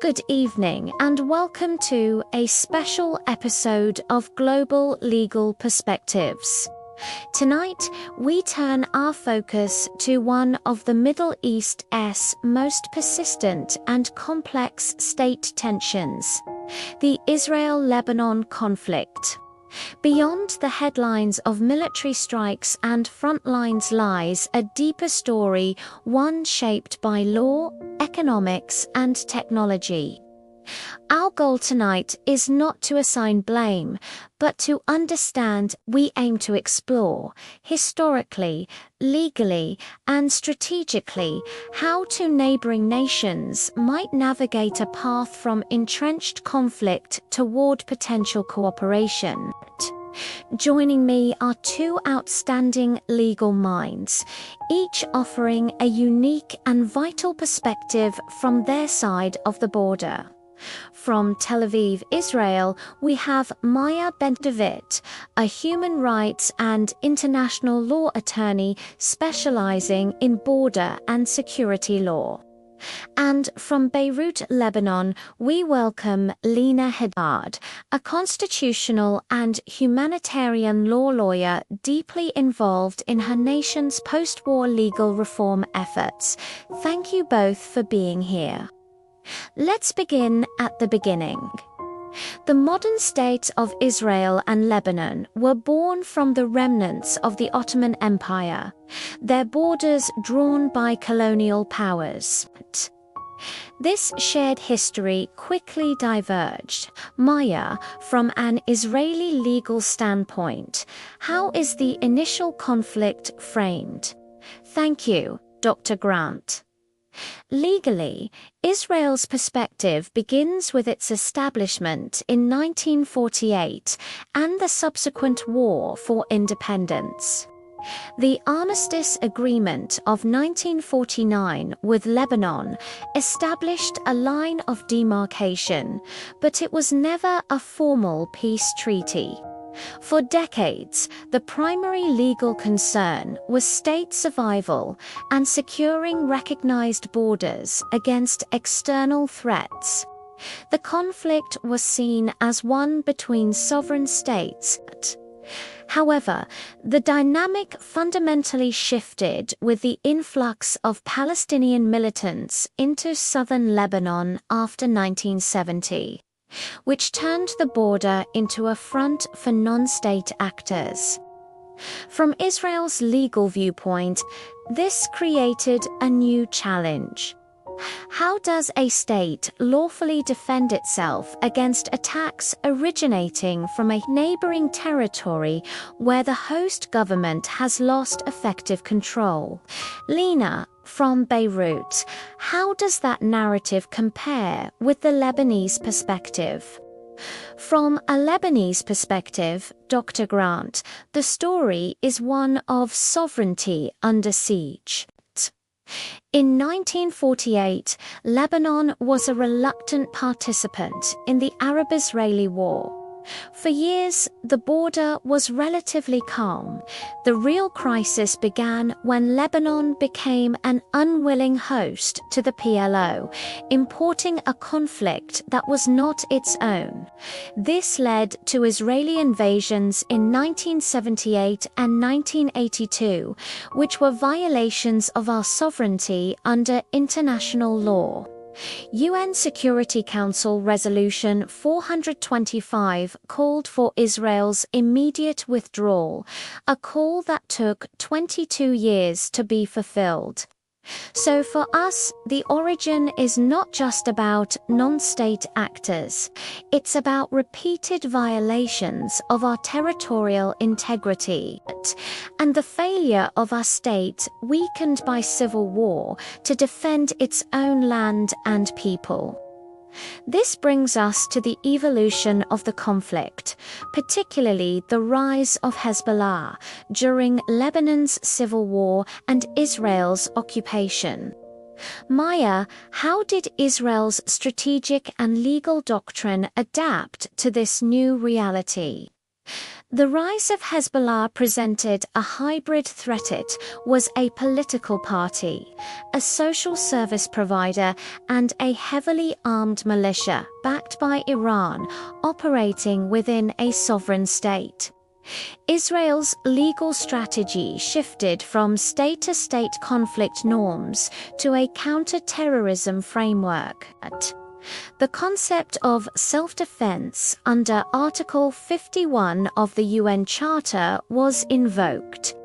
Good evening and welcome to a special episode of Global Legal Perspectives. Tonight, we turn our focus to one of the Middle East's most persistent and complex state tensions, the Israel-Lebanon conflict. Beyond the headlines of military strikes and front lines lies a deeper story, one shaped by law, economics, and technology. Our goal tonight is not to assign blame, but to understand. We aim to explore, historically, legally, and strategically, how two neighboring nations might navigate a path from entrenched conflict toward potential cooperation. Joining me are two outstanding legal minds, each offering a unique and vital perspective from their side of the border. From Tel Aviv, Israel, we have Maya Ben-David, a human rights and international law attorney specializing in border and security law. And from Beirut, Lebanon, we welcome Lina Haddad, a constitutional and humanitarian law lawyer deeply involved in her nation's post-war legal reform efforts. Thank you both for being here. Let's begin at the beginning. The modern states of Israel and Lebanon were born from the remnants of the Ottoman Empire, their borders drawn by colonial powers. This shared history quickly diverged. Maya, from an Israeli legal standpoint, how is the initial conflict framed? Thank you, Dr. Grant. Legally, Israel's perspective begins with its establishment in 1948 and the subsequent war for independence. The Armistice Agreement of 1949 with Lebanon established a line of demarcation, but it was never a formal peace treaty. For decades, the primary legal concern was state survival and securing recognized borders against external threats. The conflict was seen as one between sovereign states. However, the dynamic fundamentally shifted with the influx of Palestinian militants into southern Lebanon after 1970. Which turned the border into a front for non-state actors. From Israel's legal viewpoint, this created a new challenge. How does a state lawfully defend itself against attacks originating from a neighboring territory where the host government has lost effective control? Lina, from Beirut, how does that narrative compare with the Lebanese perspective? From a Lebanese perspective, Dr. Grant, the story is one of sovereignty under siege. In 1948, Lebanon was a reluctant participant in the Arab-Israeli War. For years, the border was relatively calm. The real crisis began when Lebanon became an unwilling host to the PLO, importing a conflict that was not its own. This led to Israeli invasions in 1978 and 1982, which were violations of our sovereignty under international law. UN Security Council Resolution 425 called for Israel's immediate withdrawal, a call that took 22 years to be fulfilled. So for us, the origin is not just about non-state actors. It's about repeated violations of our territorial integrity and the failure of our state, weakened by civil war, to defend its own land and people. This brings us to the evolution of the conflict, particularly the rise of Hezbollah during Lebanon's civil war and Israel's occupation. Maya, how did Israel's strategic and legal doctrine adapt to this new reality? The rise of Hezbollah presented a hybrid threat. It was a political party, a social service provider, and a heavily armed militia backed by Iran operating within a sovereign state. Israel's legal strategy shifted from state-to-state conflict norms to a counter-terrorism framework. The concept of self-defense under Article 51 of the UN Charter was invoked.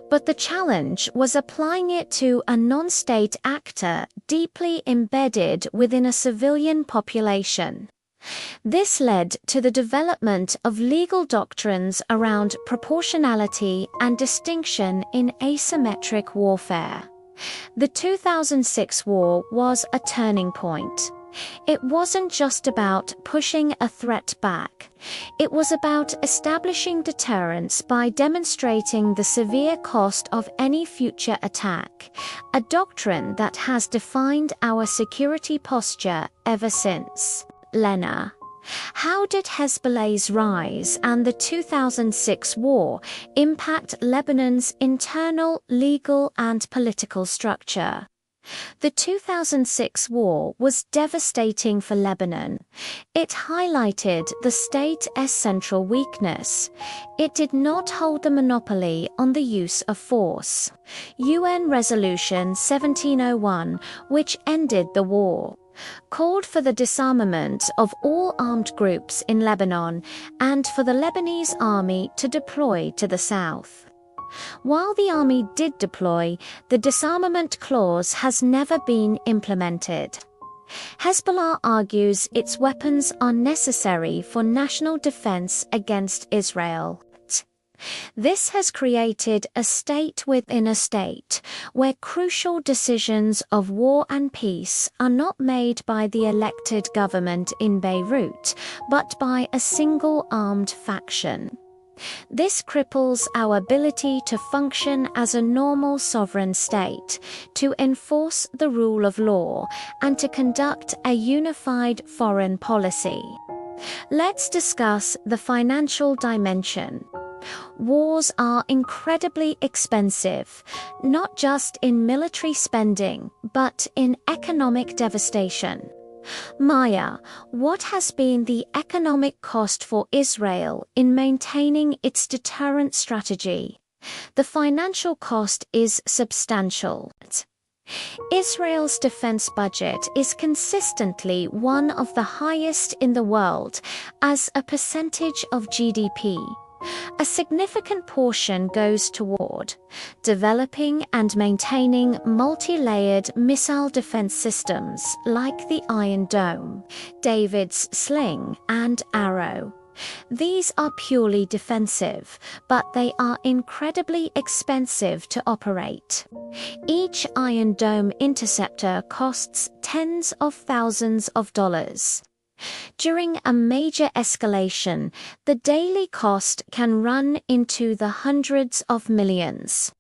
But the challenge was applying it to a non-state actor deeply embedded within a civilian population. This led to the development of legal doctrines around proportionality and distinction in asymmetric warfare. The 2006 war was a turning point. It wasn't just about pushing a threat back. It was about establishing deterrence by demonstrating the severe cost of any future attack, a doctrine that has defined our security posture ever since. Lena, how did Hezbollah's rise and the 2006 war impact Lebanon's internal legal and political structure? The 2006 war was devastating for Lebanon. It highlighted the state's central weakness. It did not hold the monopoly on the use of force. UN Resolution 1701, which ended the war, called for the disarmament of all armed groups in Lebanon and for the Lebanese army to deploy to the south. While the army did deploy, the disarmament clause has never been implemented. Hezbollah argues its weapons are necessary for national defense against Israel. This has created a state within a state, where crucial decisions of war and peace are not made by the elected government in Beirut, but by a single armed faction. This cripples our ability to function as a normal sovereign state, to enforce the rule of law, and to conduct a unified foreign policy. Let's discuss the financial dimension. Wars are incredibly expensive, not just in military spending, but in economic devastation. Maya, what has been the economic cost for Israel in maintaining its deterrent strategy? The financial cost is substantial. Israel's defense budget is consistently one of the highest in the world as a percentage of GDP. A significant portion goes toward developing and maintaining multi-layered missile defense systems like the Iron Dome, David's Sling, and Arrow. These are purely defensive, but they are incredibly expensive to operate. Each Iron Dome interceptor costs tens of thousands of dollars. During a major escalation, the daily cost can run into the hundreds of millions.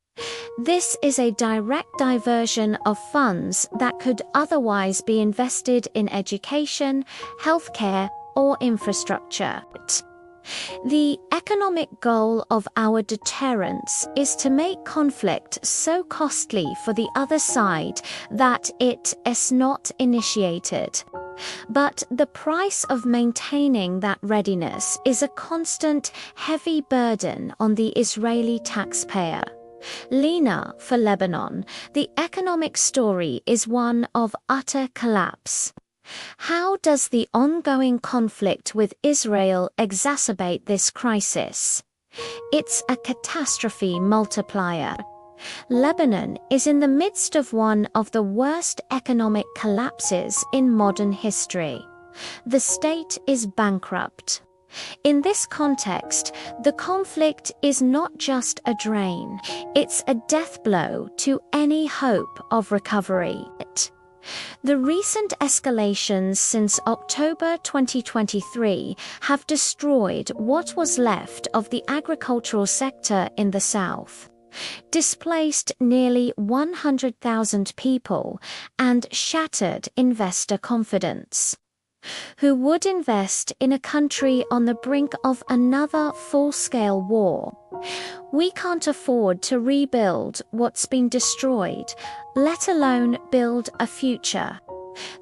This is a direct diversion of funds that could otherwise be invested in education, healthcare, or infrastructure. The economic goal of our deterrence is to make conflict so costly for the other side that it is not initiated. But the price of maintaining that readiness is a constant, heavy burden on the Israeli taxpayer. Lena, for Lebanon, the economic story is one of utter collapse. How does the ongoing conflict with Israel exacerbate this crisis? It's a catastrophe multiplier. Lebanon is in the midst of one of the worst economic collapses in modern history. The state is bankrupt. In this context, the conflict is not just a drain, it's a death blow to any hope of recovery. The recent escalations since October 2023 have destroyed what was left of the agricultural sector in the south, displaced nearly 100,000 people, and shattered investor confidence. Who would invest in a country on the brink of another full-scale war? We can't afford to rebuild what's been destroyed, let alone build a future.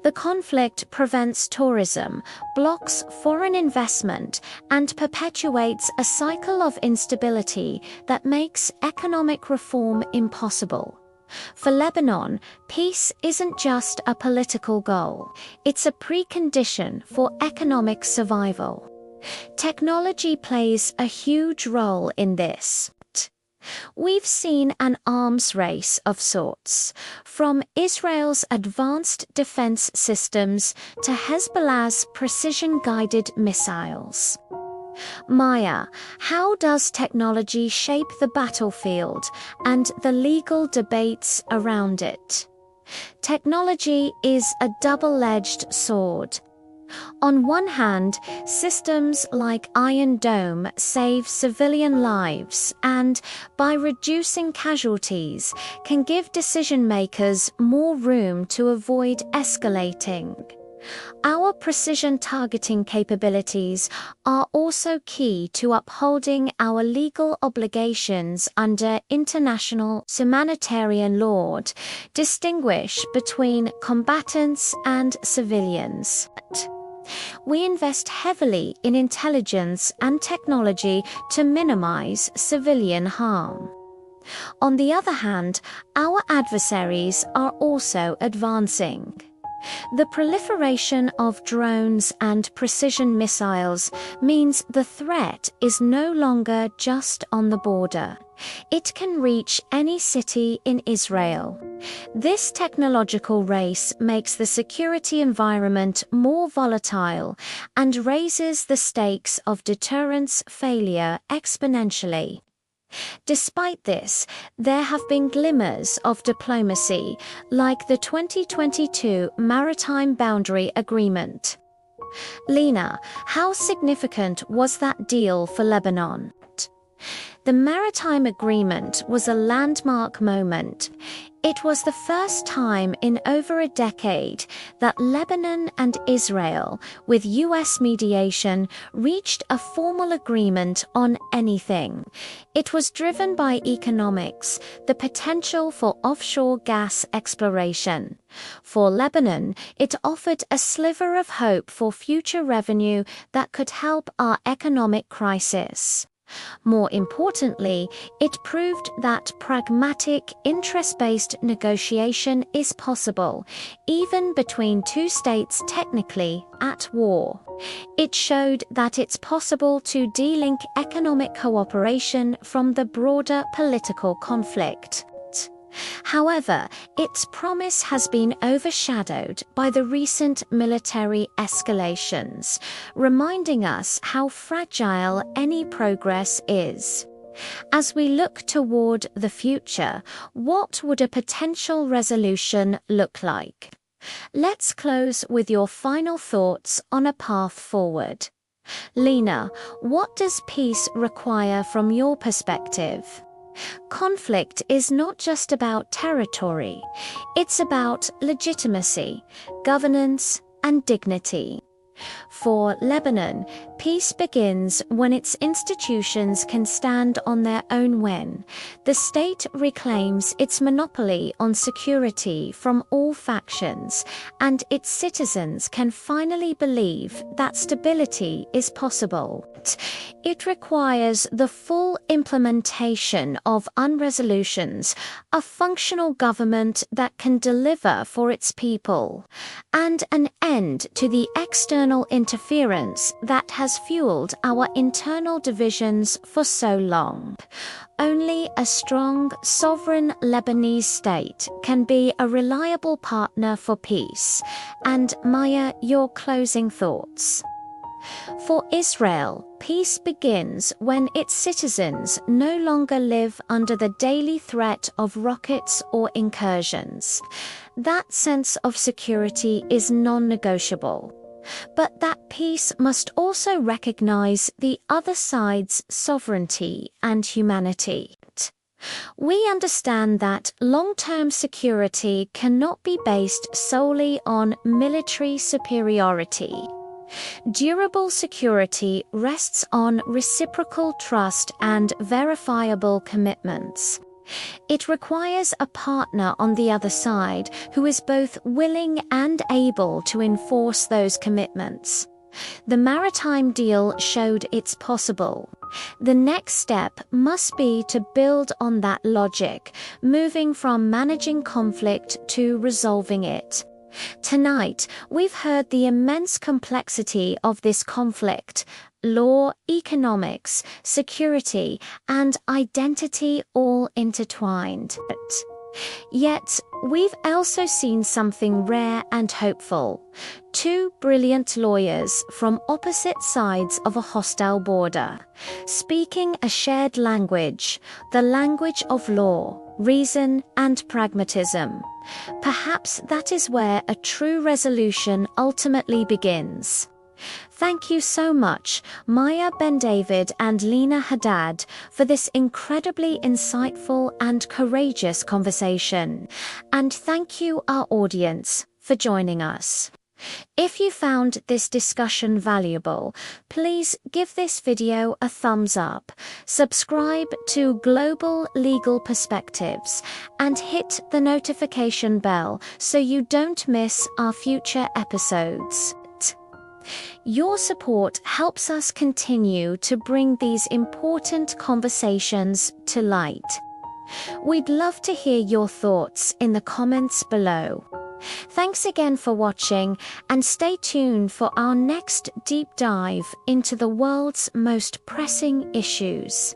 The conflict prevents tourism, blocks foreign investment, and perpetuates a cycle of instability that makes economic reform impossible. For Lebanon, peace isn't just a political goal, it's a precondition for economic survival. Technology plays a huge role in this. We've seen an arms race of sorts, from Israel's advanced defense systems to Hezbollah's precision-guided missiles. Maya, how does technology shape the battlefield and the legal debates around it? Technology is a double-edged sword. On one hand, systems like Iron Dome save civilian lives and, by reducing casualties, can give decision-makers more room to avoid escalating. Our precision targeting capabilities are also key to upholding our legal obligations under international humanitarian law, distinguish between combatants and civilians. We invest heavily in intelligence and technology to minimize civilian harm. On the other hand, our adversaries are also advancing. The proliferation of drones and precision missiles means the threat is no longer just on the border. It can reach any city in Israel. This technological race makes the security environment more volatile and raises the stakes of deterrence failure exponentially. Despite this, there have been glimmers of diplomacy, like the 2022 Maritime Boundary Agreement. Lena, how significant was that deal for Lebanon? The Maritime Agreement was a landmark moment. It was the first time in over a decade that Lebanon and Israel, with US mediation, reached a formal agreement on anything. It was driven by economics, the potential for offshore gas exploration. For Lebanon, it offered a sliver of hope for future revenue that could help our economic crisis. More importantly, it proved that pragmatic, interest-based negotiation is possible, even between two states technically at war. It showed that it's possible to de-link economic cooperation from the broader political conflict. However, its promise has been overshadowed by the recent military escalations, reminding us how fragile any progress is. As we look toward the future, what would a potential resolution look like? Let's close with your final thoughts on a path forward. Lena, what does peace require from your perspective? Conflict is not just about territory, it's about legitimacy, governance, and dignity. For Lebanon, peace begins when its institutions can stand on their own when the state reclaims its monopoly on security from all factions, and its citizens can finally believe that stability is possible. It requires the full implementation of UNResolutions, a functional government that can deliver for its people, and an end to the external interference that has fueled our internal divisions for so long. Only a strong, sovereign Lebanese state can be a reliable partner for peace. And Maya, your closing thoughts. For Israel, peace begins when its citizens no longer live under the daily threat of rockets or incursions. That sense of security is non-negotiable. But that peace must also recognize the other side's sovereignty and humanity. We understand that long-term security cannot be based solely on military superiority. Durable security rests on reciprocal trust and verifiable commitments. It requires a partner on the other side who is both willing and able to enforce those commitments. The maritime deal showed it's possible. The next step must be to build on that logic, moving from managing conflict to resolving it. Tonight, we've heard the immense complexity of this conflict: law, economics, security, and identity all intertwined. Yet, we've also seen something rare and hopeful: two brilliant lawyers from opposite sides of a hostile border, speaking a shared language, the language of law, reason, and pragmatism. Perhaps that is where a true resolution ultimately begins. Thank you so much, Maya Ben-David and Lena Haddad, for this incredibly insightful and courageous conversation. And thank you, our audience, for joining us. If you found this discussion valuable, please give this video a thumbs up, subscribe to Global Legal Perspectives, and hit the notification bell so you don't miss our future episodes. Your support helps us continue to bring these important conversations to light. We'd love to hear your thoughts in the comments below. Thanks again for watching, and stay tuned for our next deep dive into the world's most pressing issues.